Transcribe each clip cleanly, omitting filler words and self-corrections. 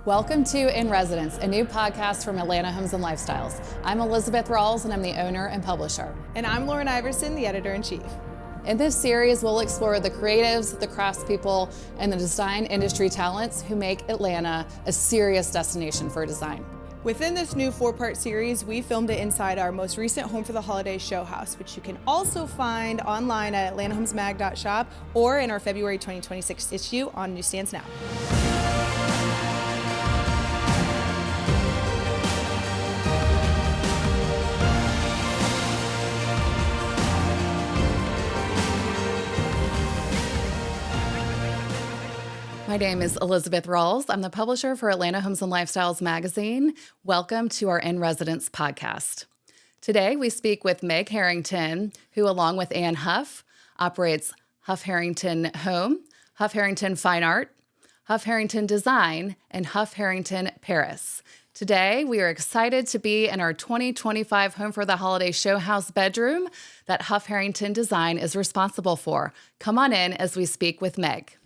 Welcome to In Residence, a new podcast from Atlanta Homes and Lifestyles. I'm Elizabeth Ralls, and I'm the owner and publisher. And I'm Lauren Iverson, the editor-in-chief. In this series, we'll explore the creatives, the craftspeople, and the design industry talents who make Atlanta a serious destination for design. Within this new 4-part series, we filmed it inside our most recent Home for the Holidays Showhouse, which you can also find online at atlantahomesmag.shop or in our February 2026 issue on newsstands now. My name is Elizabeth Ralls. I'm the publisher for Atlanta Homes and Lifestyles magazine. Welcome to our In Residence podcast. Today, we speak with Meg Harrington, who, along with Ann Huff, operates Huff Harrington Home, Huff Harrington Fine Art, Huff Harrington Design, and Huff Harrington Paris. Today, we are excited to be in our 2025 Home for the Holidays Showhouse bedroom that Huff Harrington Design is responsible for. Come on in as we speak with Meg.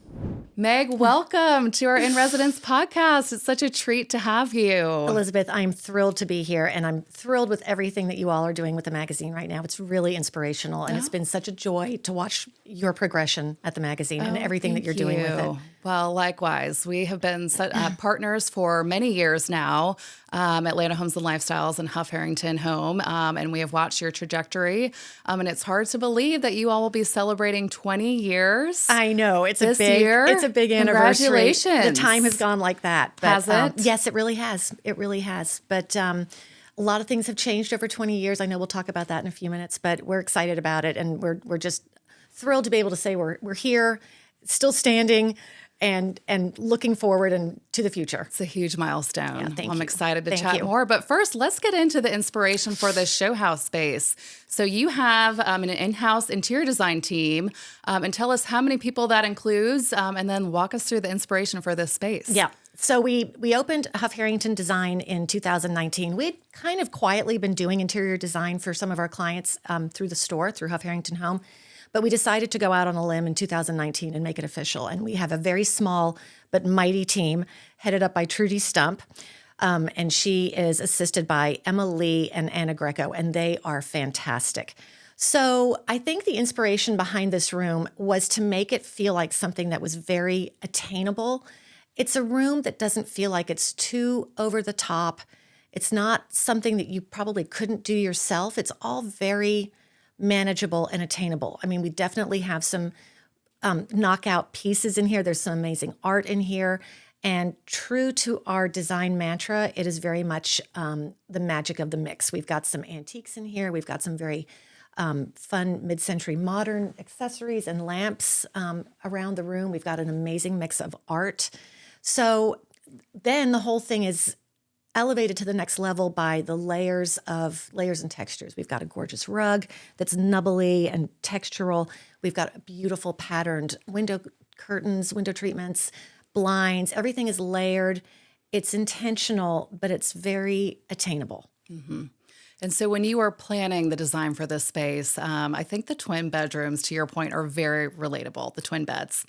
Meg, welcome to our In Residence podcast. It's such a treat to have you. Elizabeth, I'm thrilled to be here, and I'm thrilled with everything that you all are doing with the magazine right now. It's really inspirational, and it's been such a joy to watch your progression at the magazine and everything that you're doing with it. Well, likewise. We have been partners for many years now, Atlanta Homes and Lifestyles and Huff Harrington Home, and we have watched your trajectory, and it's hard to believe that you all will be celebrating 20 years. I know. It's this year. It's a big anniversary. Congratulations. The time has gone like that. But, has it? Yes, it really has. It really has. But a lot of things have changed over 20 years. I know we'll talk about that in a few minutes, but we're excited about it, and we're just thrilled to be able to say we're here, still standing, and looking forward and to the future. It's a huge milestone. Yeah, thank you. I'm excited to Thank chat you. more. But first, let's get into the inspiration for this show house space. So you have an in-house interior design team, and tell us how many people that includes, and then walk us through the inspiration for this space. Yeah. So we opened Huff Harrington Design in 2019. We'd kind of quietly been doing interior design for some of our clients through the store, through Huff Harrington Home. But we decided to go out on a limb in 2019 and make it official. And we have a very small but mighty team headed up by Trudy Stump. And she is assisted by Emma Lee and Anna Greco, and they are fantastic. So I think the inspiration behind this room was to make it feel like something that was very attainable. It's a room that doesn't feel like it's too over the top. It's not something that you probably couldn't do yourself. It's all very manageable and attainable. I mean, we definitely have some knockout pieces in here. There's some amazing art in here. And true to our design mantra, it is very much the magic of the mix. We've got some antiques in here. We've got some very fun mid-century modern accessories and lamps around the room. We've got an amazing mix of art. So then the whole thing is elevated to the next level by the layers and textures. We've got a gorgeous rug that's nubbly and textural. We've got beautiful patterned window curtains, window treatments, blinds. Everything is layered. It's intentional, but it's very attainable. Mm-hmm. And so when you were planning the design for this space, I think the twin bedrooms, to your point, are very relatable, the twin beds.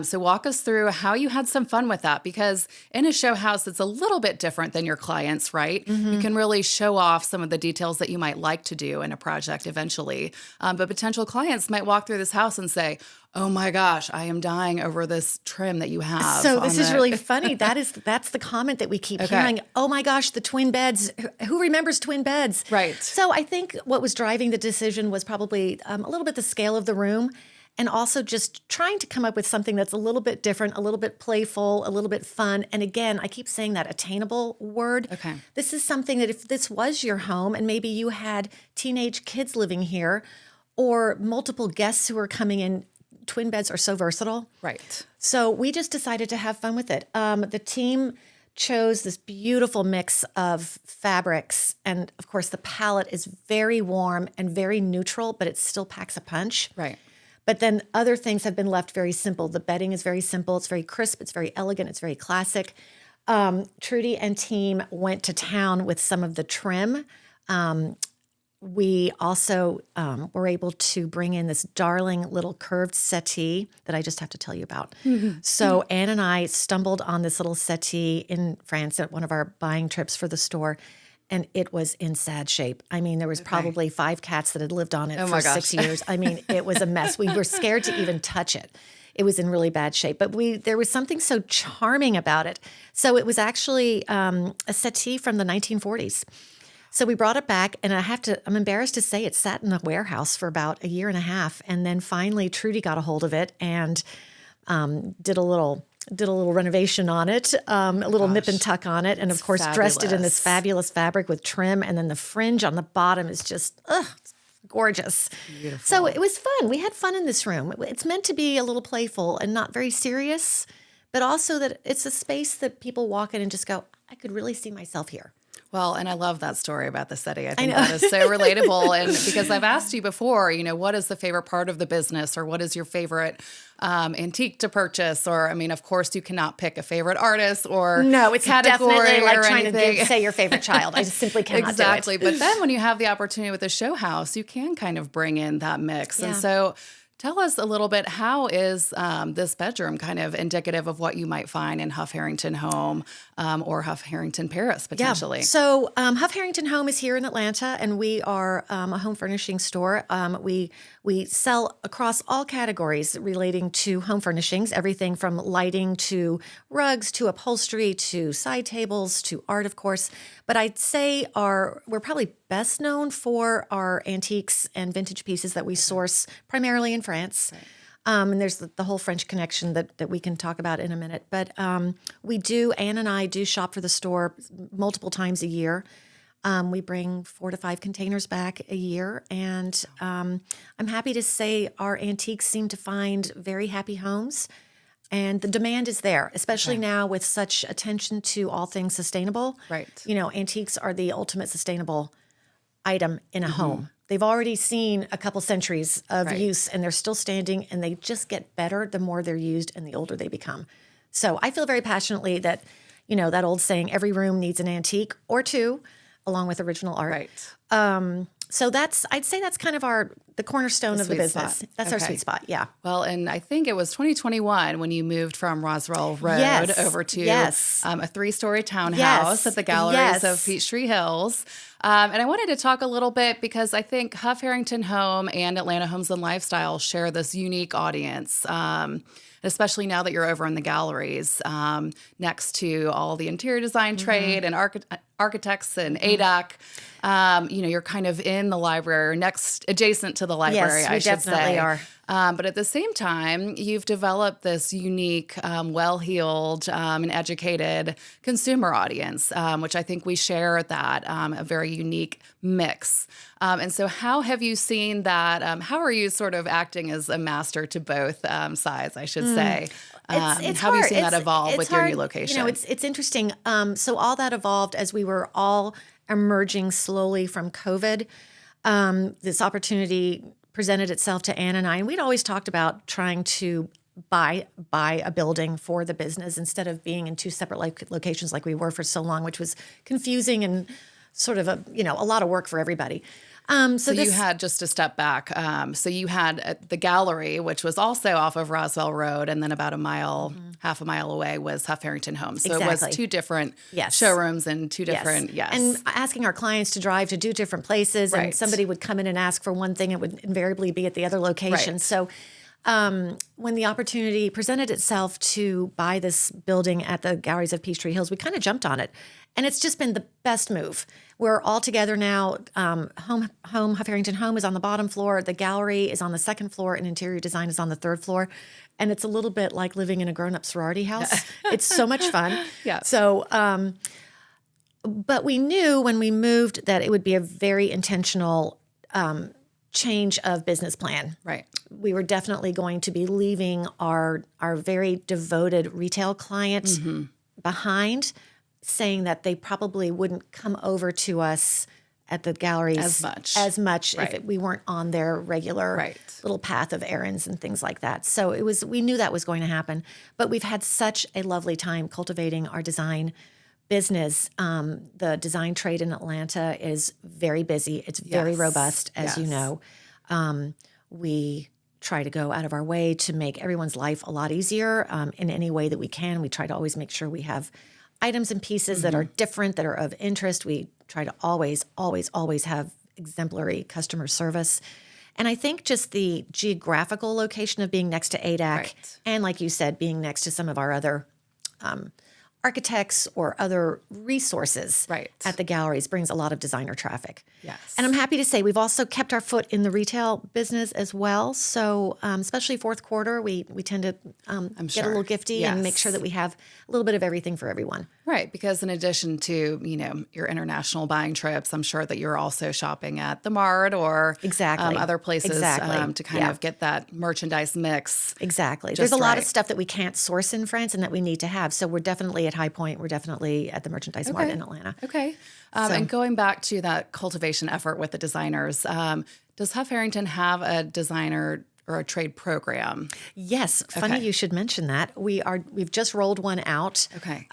So walk us through how you had some fun with that, because in a show house, it's a little bit different than your clients, right? Mm-hmm. You can really show off some of the details that you might like to do in a project eventually. But potential clients might walk through this house and say, oh my gosh, I am dying over this trim that you have. So this is really funny. That's the comment that we keep hearing. Oh my gosh, the twin beds. Who remembers twin beds? Right. So I think what was driving the decision was probably a little bit the scale of the room, and also just trying to come up with something that's a little bit different, a little bit playful, a little bit fun. And again, I keep saying that attainable word. Okay. This is something that if this was your home and maybe you had teenage kids living here or multiple guests who are coming in, twin beds are so versatile. Right. So we just decided to have fun with it. The team chose this beautiful mix of fabrics. And of course, the palette is very warm and very neutral, but it still packs a punch. Right. But then other things have been left very simple. The bedding is very simple. It's very crisp. It's very elegant. It's very classic. Trudy and team went to town with some of the trim. we also were able to bring in this darling little curved settee that I just have to tell you about. So Anne and I stumbled on this little settee in France at one of our buying trips for the store, and it was in sad shape. I mean, there was probably 5 cats that had lived on it for 6 years. I mean, it was a mess. We were scared to even touch it. It was in really bad shape, but there was something so charming about it. So it was actually a settee from the 1940s. So we brought it back, and I'm embarrassed to say it sat in a warehouse for about a year and a half. And then finally Trudy got a hold of it and did a little renovation on it, a little nip and tuck on it. And of course, dressed it in this fabulous fabric with trim. And then the fringe on the bottom is just, gorgeous. Beautiful. So it was fun. We had fun in this room. It's meant to be a little playful and not very serious, but also that it's a space that people walk in and just go, I could really see myself here. Well, and I love that story about the settee. I think that is so relatable. And because I've asked you before, what is the favorite part of the business, or what is your favorite antique to purchase? Or, I mean, of course, you cannot pick a favorite artist or no, it's category definitely like or trying anything. to say your favorite child. I just simply cannot Exactly. do it. But then when you have the opportunity with a show house, you can kind of bring in that mix. Yeah. And so tell us a little bit, how is this bedroom kind of indicative of what you might find in Huff Harrington Home or Huff Harrington Paris, potentially? Yeah. So Huff Harrington Home is here in Atlanta, and we are a home furnishing store. We sell across all categories relating to home furnishings, everything from lighting to rugs to upholstery to side tables to art, of course. But I'd say we're probably best known for our antiques and vintage pieces that we source primarily in France. Right. And there's the whole French connection that we can talk about in a minute. But Anne and I do shop for the store multiple times a year. We bring 4 to 5 containers back a year. And I'm happy to say our antiques seem to find very happy homes. And the demand is there, especially now with such attention to all things sustainable. Right. Antiques are the ultimate sustainable item in a home. They've already seen a couple centuries of use, and they're still standing, and they just get better the more they're used and the older they become. So I feel very passionately that, that old saying, every room needs an antique or two, along with original art. Right. So I'd say that's kind of the cornerstone of the business. Spot. That's our sweet spot. Yeah. Well, and I think it was 2021 when you moved from Roswell Road over to a 3-story townhouse at the Galleries of Peachtree Hills. And I wanted to talk a little bit because I think Huff Harrington Home and Atlanta Homes and Lifestyle share this unique audience. Especially now that you're over in the galleries, next to all the interior design trade and architects and ADAC. You're kind of in the library, adjacent to the library, I should say. Yes, we definitely are. But at the same time, you've developed this unique, well-heeled and educated consumer audience, which I think we share that, a very unique mix. And so how have you seen that? How are you sort of acting as a master to both sides, I should say? It's how have you hard. seen that evolve with your new location? It's interesting. So all that evolved as we were all emerging slowly from COVID. This opportunity presented itself to Anne and I, and we'd always talked about trying to buy a building for the business instead of being in 2 separate locations like we were for so long, which was confusing and sort of a lot of work for everybody. So you had, just to step back, so you had the gallery, which was also off of Roswell Road, and then about half a mile away was Huff Harrington Home. So it was 2 different showrooms and 2 different, And asking our clients to drive to do different places, and somebody would come in and ask for one thing, it would invariably be at the other location. Right. So when the opportunity presented itself to buy this building at the Galleries of Peachtree Hills, we kind of jumped on it. And it's just been the best move. We're all together now. Huff Harrington Home is on the bottom floor. The gallery is on the 2nd floor, and interior design is on the 3rd floor. And it's a little bit like living in a grown-up sorority house. It's so much fun. Yeah. So, but we knew when we moved that it would be a very intentional change of business plan. Right. We were definitely going to be leaving our very devoted retail client behind, saying that they probably wouldn't come over to us at the galleries as much if we weren't on their regular little path of errands and things like that. So we knew that was going to happen. But we've had such a lovely time cultivating our design business, the design trade in Atlanta is very busy. It's very robust, as you know. We try to go out of our way to make everyone's life a lot easier in any way that we can. We try to always make sure we have items and pieces that are different, that are of interest. We try to always, always, always have exemplary customer service. And I think just the geographical location of being next to ADAC and, like you said, being next to some of our other architects or other resources at the galleries brings a lot of designer traffic. Yes. And I'm happy to say we've also kept our foot in the retail business as well. So especially fourth quarter, we tend to get a little gifty and make sure that we have a little bit of everything for everyone. Right, because in addition to, your international buying trips, I'm sure that you're also shopping at the Mart or other places to kind of get that merchandise mix. Exactly. There's a lot of stuff that we can't source in France and that we need to have. So we're definitely at High Point. We're definitely at the Merchandise Mart in Atlanta. Okay. And going back to that cultivation effort with the designers, does Huff Harrington have a designer or a trade program? Yes. Funny you should mention that. We've just rolled one out. Okay.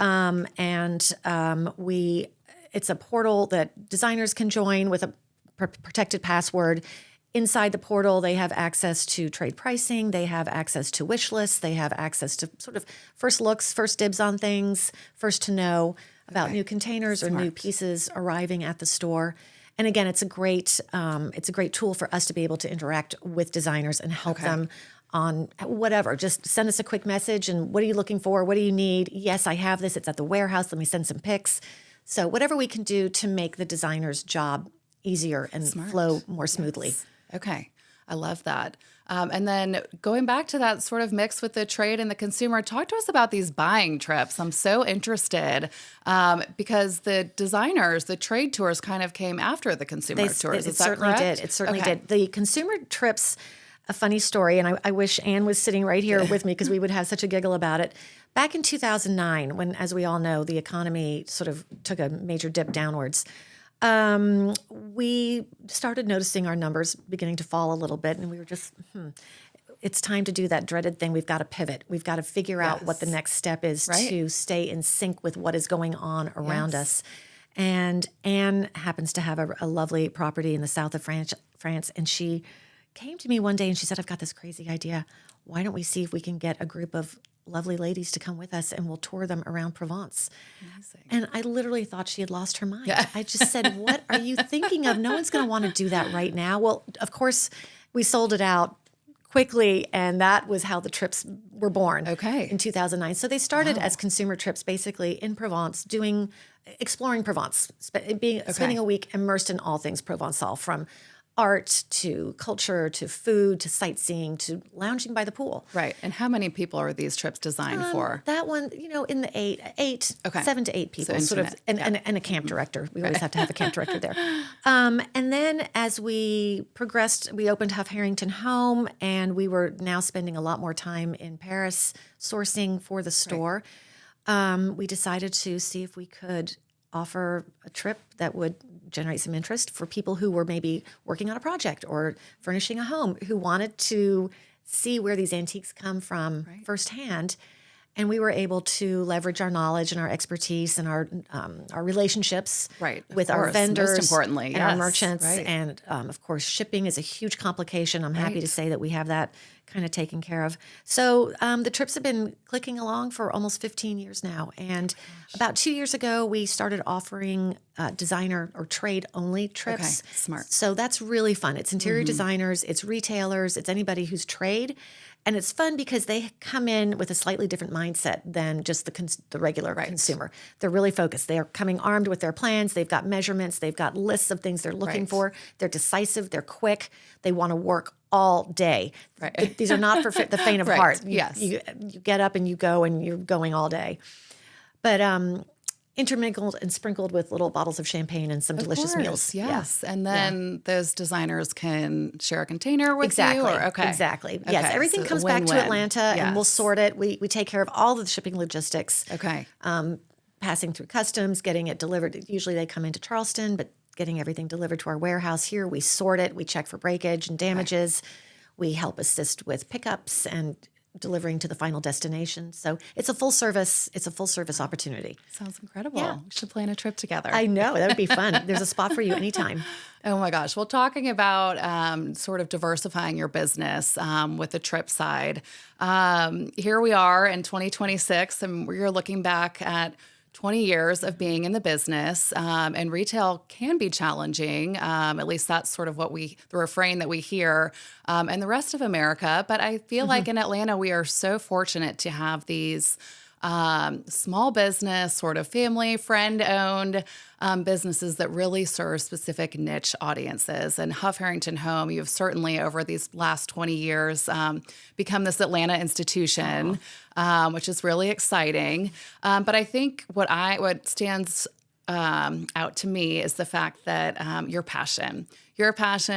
It's a portal that designers can join with a protected password. Inside the portal, they have access to trade pricing. They have access to wish lists. They have access to sort of first looks, first dibs on things, first to know about new containers or new pieces arriving at the store. And again, it's a great tool for us to be able to interact with designers and help them on whatever. Just send us a quick message and what are you looking for? What do you need? Yes, I have this. It's at the warehouse. Let me send some pics. So whatever we can do to make the designer's job easier and flow more smoothly. Yes. Okay. I love that. And then going back to that sort of mix with the trade and the consumer, talk to us about these buying trips. I'm so interested because the designers, the trade tours kind of came after the consumer tours. Is that correct? It certainly did. The consumer trips, a funny story, and I wish Anne was sitting right here with me because we would have such a giggle about it. Back in 2009, when, as we all know, the economy sort of took a major dip downwards, we started noticing our numbers beginning to fall a little bit, and we were just, it's time to do that dreaded thing. We've got to pivot. We've got to figure out what the next step is to stay in sync with what is going on around us. And Anne happens to have a lovely property in the south of France, and she came to me one day and she said, I've got this crazy idea. Why don't we see if we can get a group of lovely ladies to come with us and we'll tour them around Provence. Amazing. And I literally thought she had lost her mind. Yeah. I just said, what are you thinking of? No one's going to want to do that right now. Well, of course, we sold it out quickly, and that was how the trips were born in 2009. So they started as consumer trips basically in Provence, exploring Provence, spending a week immersed in all things Provençal, from art to culture to food to sightseeing to lounging by the pool. Right. And how many people are these trips designed for? That one, in the 7 to 8 people, sort of, and a camp director. We always have to have a camp director there. And then as we progressed, we opened Huff Harrington Home, and we were now spending a lot more time in Paris sourcing for the store. We decided to see if we could offer a trip that would generate some interest for people who were maybe working on a project or furnishing a home, who wanted to see where these antiques come from firsthand. And we were able to leverage our knowledge and our expertise and our relationships with our vendors, most importantly, and our merchants. And of course, shipping is a huge complication. I'm happy to say that we have that kind of taken care of. So the trips have been clicking along for almost 15 years now. And about 2 years ago, we started offering designer or trade-only trips. Okay, smart. So that's really fun. It's interior designers, it's retailers, it's anybody who's trade. And it's fun because they come in with a slightly different mindset than just the regular consumer. They're really focused. They are coming armed with their plans. They've got measurements. They've got lists of things they're looking for. They're decisive. They're quick. They want to work all day. These are not for the faint of heart. You get up and you go, and you're going all day. But intermingled and sprinkled with little bottles of champagne and some delicious meals. Yes. And then those designers can share a container with you? Exactly. Yes. Everything comes back to Atlanta, and we'll sort it. We take care of all of the shipping logistics. Passing through customs, getting it delivered. Usually they come into Charleston, but getting everything delivered to our warehouse here. We sort it. We check for breakage and damages. We help assist with pickups and delivering to the final destination. So it's a full service opportunity. Sounds incredible. Yeah. We should plan a trip together. I know, that would be fun. There's a spot for you anytime. Oh my gosh. Well, talking about sort of diversifying your business with the trip side, here we are in 2026, and we're looking back at 20 years of being in the business, and retail can be challenging. At least that's sort of the refrain that we hear in the rest of America. But I feel like in Atlanta, we are so fortunate to have these small business, sort of family, friend-owned businesses that really serve specific niche audiences. And Huff Harrington Home, you've certainly over these last 20 years become this Atlanta institution, which is really exciting. But I think what stands out to me is the fact that your passion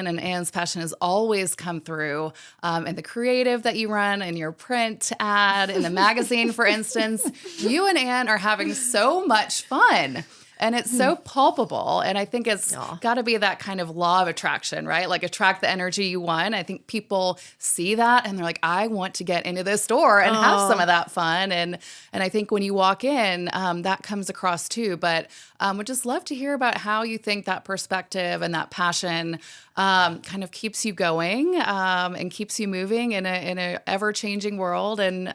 and Anne's passion has always come through in the creative that you run, in your print ad, in the magazine, for instance. You and Anne are having so much fun. And it's so palpable. And I think it's got to be that kind of law of attraction, right? Like attract the energy you want. I think people see that and they're like, I want to get into this store and have some of that fun. And I think when you walk in, that comes across too. But would just love to hear about how you think that perspective and that passion kind of keeps you going and keeps you moving in a ever-changing world. And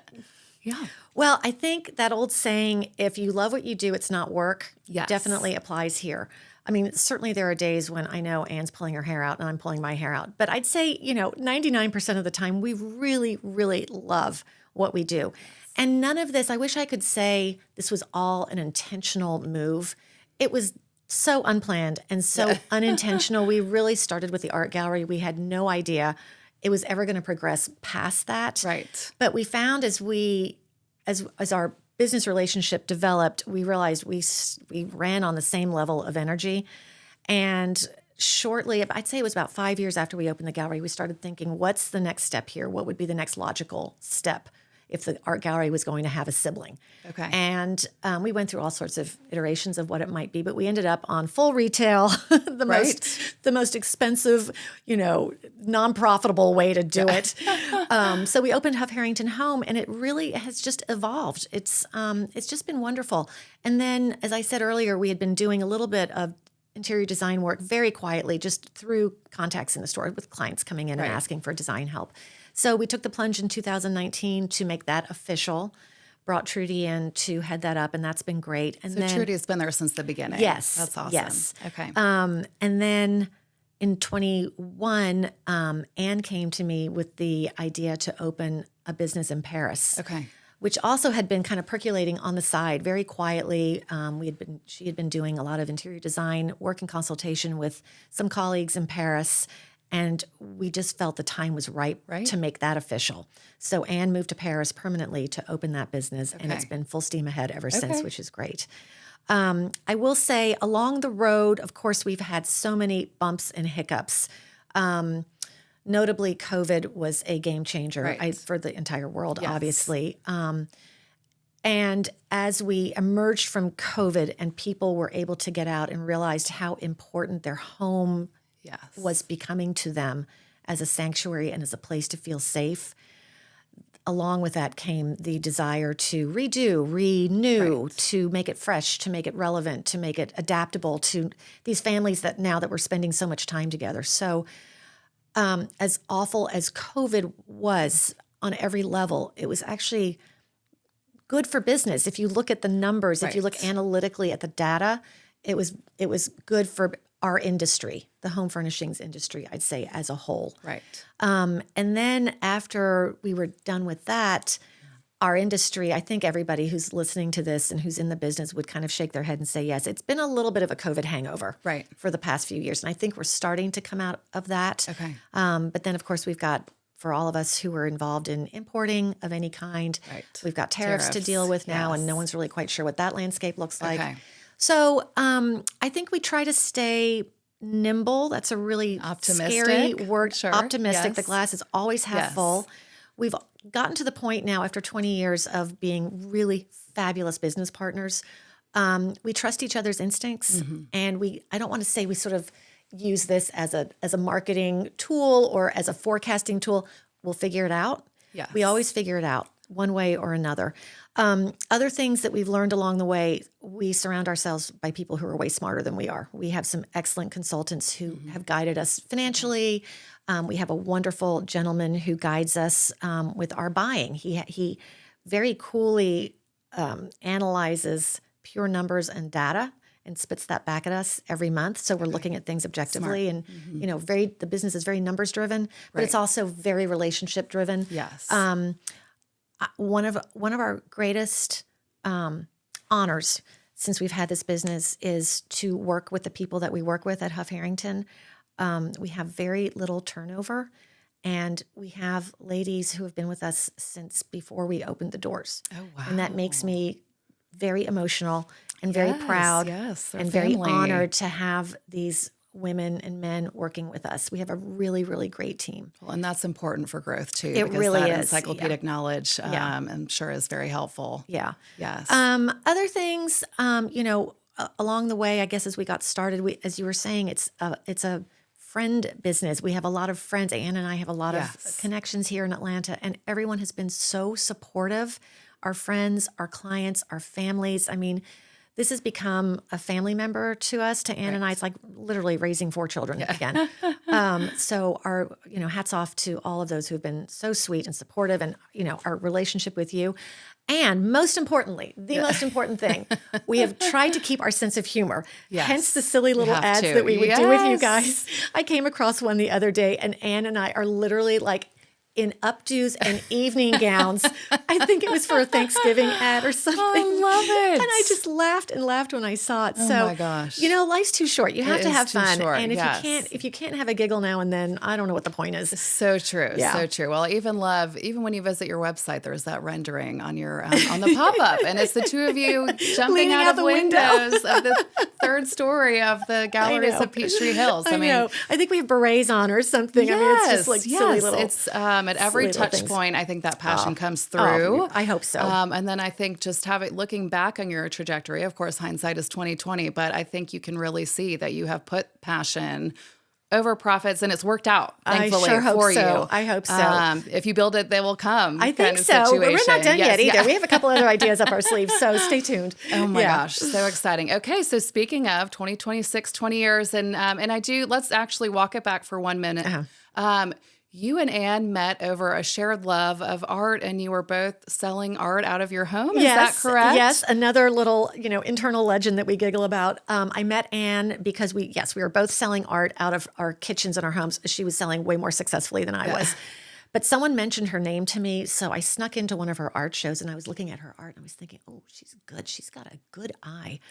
yeah. Well, I think that old saying, if you love what you do, it's not work, Yes. definitely applies here. I mean, certainly there are days when I know Anne's pulling her hair out and I'm pulling my hair out. But I'd say, 99% of the time, we really, really love what we do. And none of this, I wish I could say this was all an intentional move. It was so unplanned and so unintentional. We really started with the art gallery. We had no idea it was ever going to progress past that. Right. But we found as our business relationship developed, we realized we ran on the same level of energy. And shortly, I'd say it was about 5 years after we opened the gallery, we started thinking, what's the next step here? What would be the next logical step if the art gallery was going to have a sibling? Okay. And we went through all sorts of iterations of what it might be, but we ended up on full retail, the most expensive, non-profitable way to do it. So we opened Huff Harrington Home, and it really has just evolved. It's just been wonderful. And then, as I said earlier, we had been doing a little bit of interior design work very quietly, just through contacts in the store with clients coming in and asking for design help. So we took the plunge in 2019 to make that official, brought Trudy in to head that up, and that's been great. And so Trudy has been there since the beginning. Yes. That's awesome. Yes. Okay. And then in 21, Anne came to me with the idea to open a business in Paris. Okay. Which also had been kind of percolating on the side very quietly. She had been doing a lot of interior design work in consultation with some colleagues in Paris. And we just felt the time was right to make that official. So Anne moved to Paris permanently to open that business, and it's been full steam ahead ever since, which is great. I will say along the road, of course, we've had so many bumps and hiccups. Notably, COVID was a game changer for the entire world, obviously. And as we emerged from COVID and people were able to get out and realized how important their home was becoming to them as a sanctuary and as a place to feel safe. Along with that came the desire to renew, to make it fresh, to make it relevant, to make it adaptable to these families that we're spending so much time together. So as awful as COVID was on every level, it was actually good for business. If you look at the numbers, if you look analytically at the data, it was good for our industry, the home furnishings industry, I'd say, as a whole. Right. And then after we were done with that, our industry, I think everybody who's listening to this and who's in the business would kind of shake their head and say, yes, it's been a little bit of a COVID hangover for the past few years. And I think we're starting to come out of that. Okay. But then, of course, we've got, for all of us who are involved in importing of any kind, we've got tariffs to deal with now, and no one's really quite sure what that landscape looks like. Okay. So I think we try to stay nimble. That's a really scary word. Sure. Optimistic. Yes. The glass is always half full. We've gotten to the point now, after 20 years of being really fabulous business partners, we trust each other's instincts, and I don't want to say we sort of use this as a marketing tool or as a forecasting tool. We'll figure it out. Yes. We always figure it out one way or another. Other things that we've learned along the way, we surround ourselves by people who are way smarter than we are. We have some excellent consultants who have guided us financially. We have a wonderful gentleman who guides us with our buying. He very coolly analyzes pure numbers and data and spits that back at us every month. So we're looking at things objectively, and the business is very numbers driven, but it's also very relationship driven. Yes. One of our greatest honors since we've had this business is to work with the people that we work with at Huff Harrington. We have very little turnover, and we have ladies who have been with us since before we opened the doors. Oh, wow. And that makes me very emotional and very proud and family. very honored to have these women and men working with us. We have a really, really great team. Well, and that's important for growth too. It because really that is. encyclopedic knowledge, I'm sure, is very helpful. Yeah. Yes. Other things, along the way, I guess as we got started, as you were saying, it's a friend business. We have a lot of friends. Ann and I have a lot of connections here in Atlanta, and everyone has been so supportive. Our friends, our clients, our families. I mean, this has become a family member to us, to Ann and I. It's like literally raising 4 children again. So our, hats off to all of those who have been so sweet and supportive, and, our relationship with you. And most importantly, the most important thing, we have tried to keep our sense of humor. Yes. Hence the silly little ads that we would do with you guys. I came across one the other day, and Ann and I are literally like in updos and evening gowns. I think it was for a Thanksgiving ad or something. I love it. And I just laughed and laughed when I saw it. Oh so, my gosh. Life's too short. You have to have fun. Short, and if you can't have a giggle now and then, I don't know what the point is. So true. Yeah. So true. Well, I even when you visit your website, there's that rendering on your on the pop-up, and it's the two of you jumping Leaning out of the windows of the 3rd story of the galleries of Peachtree Hills. I know. I think we have berets on or something. Yes, I mean, it's just like silly little. It's at every touch things. point, I think that passion comes through. I hope so. And then I think just looking back on your trajectory, of course, hindsight is 20/20, but I think you can really see that you have put passion over profits, and it's worked out, thankfully, I sure hope for so. you. I hope so. If you build it, they will come. I think so. We're not done yet either. Yeah. We have a couple other ideas up our sleeves, so stay tuned. Oh my gosh, so exciting. Okay, so speaking of 2026, 20 years, and let's actually walk it back for 1 minute. You and Ann met over a shared love of art, and you were both selling art out of your home. Is that correct? Yes. Another little, internal legend that we giggle about. I met Ann because we were both selling art out of our kitchens and our homes. She was selling way more successfully than I was. But someone mentioned her name to me, so I snuck into one of her art shows, and I was looking at her art, and I was thinking, oh, she's good. She's got a good eye.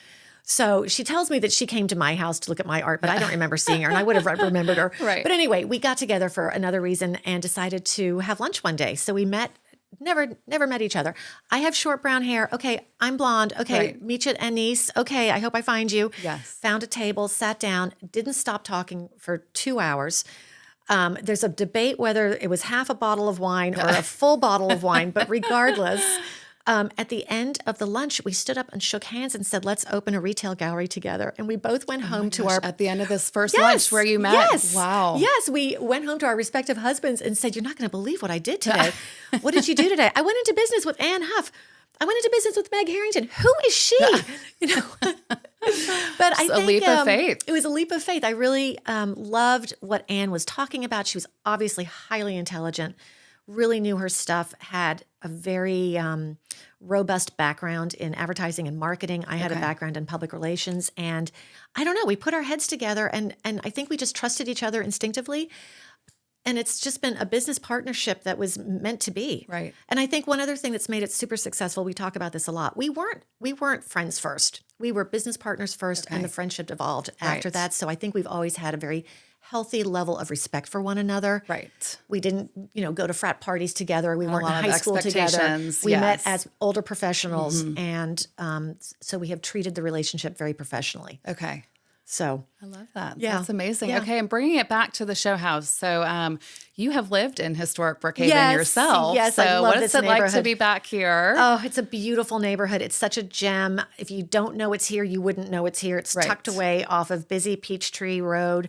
So she tells me that she came to my house to look at my art, but I don't remember seeing her, and I would have remembered her. Right. But anyway, we got together for another reason and decided to have lunch one day. So we met, never met each other. I have short brown hair. Okay, I'm blonde. Okay, meet you at Anise. Okay, I hope I find you. Yes. Found a table, sat down, didn't stop talking for 2 hours. There's a debate whether it was half a bottle of wine or a full bottle of wine, but regardless, at the end of the lunch, we stood up and shook hands and said, let's open a retail gallery together. And we both went home to our... At the end of this first lunch where you met? Yes. Wow. Yes, we went home to our respective husbands and said, you're not going to believe what I did today. What did you do today? I went into business with Ann Huff. I went into business with Meg Harrington. Who is she? But I think a leap of faith. It was a leap of faith. I really loved what Ann was talking about. She was obviously highly intelligent, really knew her stuff, had a very robust background in advertising and marketing. I had a background in public relations. And I don't know, we put our heads together, and I think we just trusted each other instinctively. And it's just been a business partnership that was meant to be. Right. And I think one other thing that's made it super successful, we talk about this a lot. We weren't friends first. We were business partners first, and the friendship evolved after that. So I think we've always had a very healthy level of respect for one another. Right. We didn't, go to frat parties together. We weren't in lot of high school together. expectations, We met yes. as older professionals, and so we have treated the relationship very professionally. Okay. So I love that. Yeah. That's amazing. Yeah. Okay, and bringing it back to the show house. So you have lived in historic Brookhaven yourself. Yes, so I love what this is it like to neighborhood. be back here? Oh, it's a beautiful neighborhood. It's such a gem. If you don't know it's here, you wouldn't know it's here. It's tucked away off of busy Peachtree Road.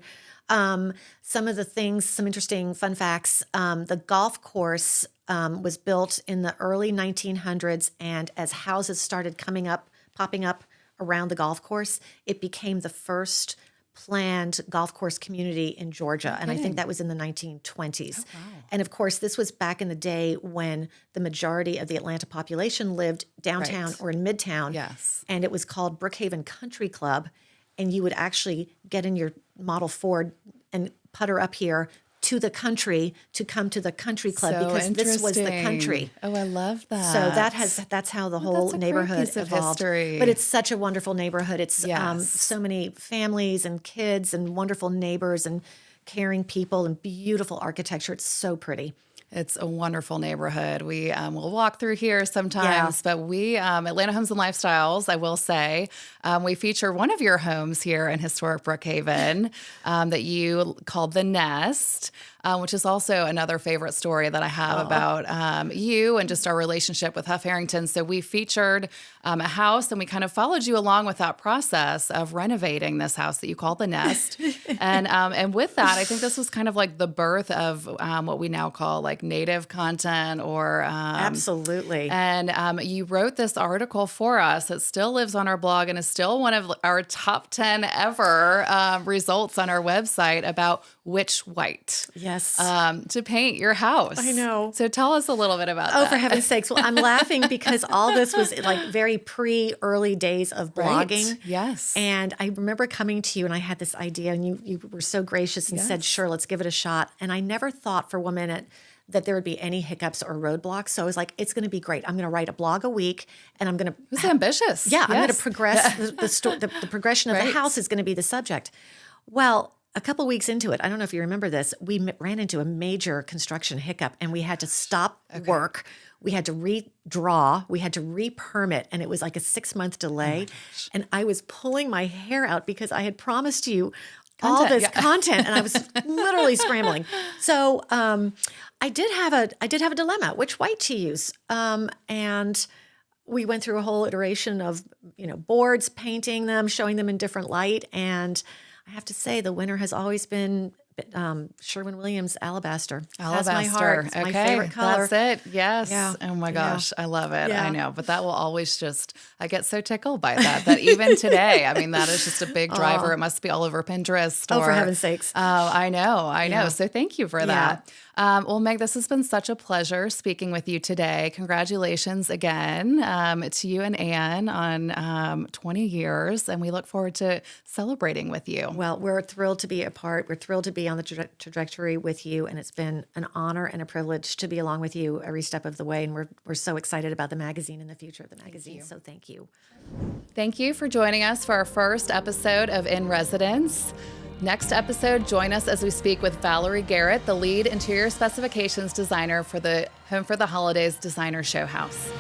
Some of the things, some interesting fun facts. The golf course was built in the early 1900s, and as houses started popping up around the golf course, it became the first planned golf course community in Georgia. And I think that was in the 1920s. Oh, wow. And of course, this was back in the day when the majority of the Atlanta population lived downtown or in Midtown. Yes. And it was called Brookhaven Country Club. And you would actually get in your Model Ford and putter up here to the country to come to the country club, So because this was the country. Oh, I love that. So that's how the whole that's a great neighborhood piece of evolved. history. But it's such a wonderful neighborhood. It's Yes. so many families and kids and wonderful neighbors and caring people and beautiful architecture. It's so pretty. It's a wonderful neighborhood. We will walk through here sometimes, but we, Atlanta Homes and Lifestyles, I will say, we feature one of your homes here in historic Brookhaven that you called The Nest, which is also another favorite story that I have about you and just our relationship with Huff Harrington. So we featured a house, and we kind of followed you along with that process of renovating this house that you called The Nest. And with that, I think this was kind of like the birth of what we now call like native content or Absolutely. And you wrote this article for us. It still lives on our blog and is still one of our top 10 ever results on our website about which white to paint your house. I know. So tell us a little bit about that. Oh, for heaven's sakes. Well, I'm laughing because all this was like very early days of blogging. Right. Yes. And I remember coming to you and I had this idea, and you were so gracious and said, sure, let's give it a shot. And I never thought for 1 minute that there would be any hiccups or roadblocks. So I was like, it's going to be great. I'm going to write a blog a week, and I'm going to... It's ambitious. Yeah, I'm going to progress. The progression of the house is going to be the subject. Well, a couple weeks into it, I don't know if you remember this, we ran into a major construction hiccup, and we had to stop work. We had to redraw. We had to re-permit, and it was like a 6-month delay. And I was pulling my hair out because I had promised you all this content, and I was literally scrambling. So I did have a dilemma: which white to use, and we went through a whole iteration of boards, painting them, showing them in different light, and I have to say the winner has always been Sherwin-Williams Alabaster. That's my heart. It's my favorite color. That's it. Yes. Yeah. Oh my gosh. I love it. Yeah. I know. But that will always I get so tickled by that even today, I mean, that is just a big driver. It must be all over Pinterest. Oh, for heaven's sakes. I know. Yeah. So thank you for that. Well, Meg, this has been such a pleasure speaking with you today. Congratulations again to you and Anne on 20 years. And we look forward to celebrating with you. Well, we're thrilled to be a part. We're thrilled to be on the trajectory with you. And it's been an honor and a privilege to be along with you every step of the way. And we're so excited about the magazine and the future of the magazine. So thank you. Thank you for joining us for our first episode of In Residence. Next episode, join us as we speak with Valerie Garrett, the lead interior specifications designer for the Home for the Holidays Designer Showhouse.